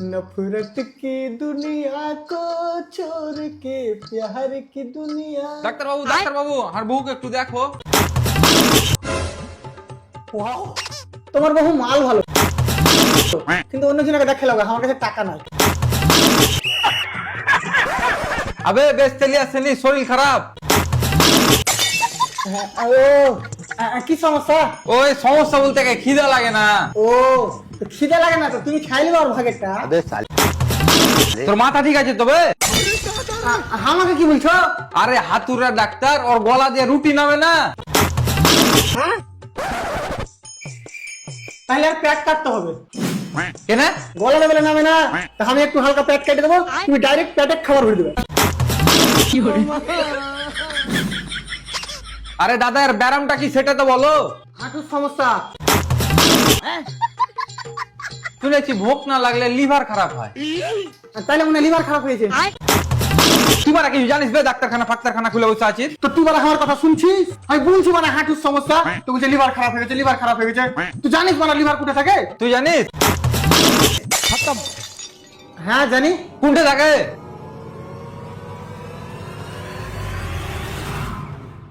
नफरत की दुनिया को छोड़ के प्यार की दुनिया। ডাক্তার বাবু আর বউকে একটু দেখো। ওয়াও, তোমার বহু মাল ভালো, কিন্তু অন্য জনকে দেখে লাগা, আমার কাছে টাকা নাই। আবে বেশ তেলি আসেনি, শরীর খারাপ। কি সমস্যা? ওই সমস্যা বলতে কি খিদা লাগে না? ও খিদে লাগে না তো তুমি খাইলে আর ভাগেরটা। তোর মাথা ঠিক আছে তবে? আমাকে কি বলছো? আরে হাতুড়া ডাক্তার, ওর গলা দিয়ে রুটি নামে না। তাহলে আর পেট কাটতে হবে। কেন? গলা লেভেলে নামে না, তা আমি একটু হালকা পেট কেটে দেবো, তুমি ডাইরেক্ট পেটে খাবার ভরে দেবে। আরে দাদা এর ব্যারামটা কি সেটা তো বলো। হাঁটুর সমস্যা। শুনেছি ভোক না লাগলে লিভার খারাপ হয়। তাহলে মনে লিভার খারাপ হয়েছে। তুই মারা কিছু জানিস বে? ডাক্তারখানা ফাক্তারখানা খুলে বসে আছিস। তো তুই বলে আমার কথা শুনছিস? আমি বলছি মানে হাঁটুর সমস্যা, তো বলছে লিভার খারাপ হয়ে গেছে, লিভার খারাপ হয়ে গেছে। তুই জানিস মানে লিভার কোথায় থাকে? তুই জানিস? হ্যাঁ জানি। কোনটা থাকে?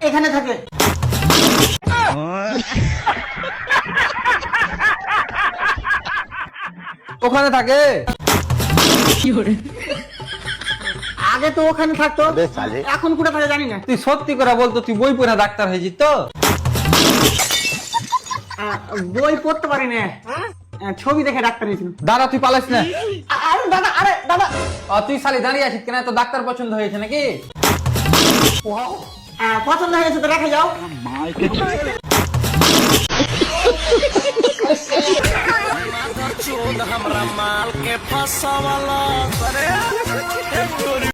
এখানে থাকে। ওখানে থাকে? আগে তো ওখানে থাকতো, এখন কোথায় থাকে জানি না। তুই সত্যি করে বলতো, তুই বই পড়ে ডাক্তার হয়েছিস তো? বই পড়তে পারি না, ছবি দেখে ডাক্তার হয়েছিল। দাদা তুই পালাস না। আরে দাদা, আরে দাদা। তুই শালি দাঁড়িয়ে আছিস কেন? তো ডাক্তার পছন্দ হয়েছে নাকি? পছন্দ হয়েছে তো রেখে যাও। हमरा माल के फसावला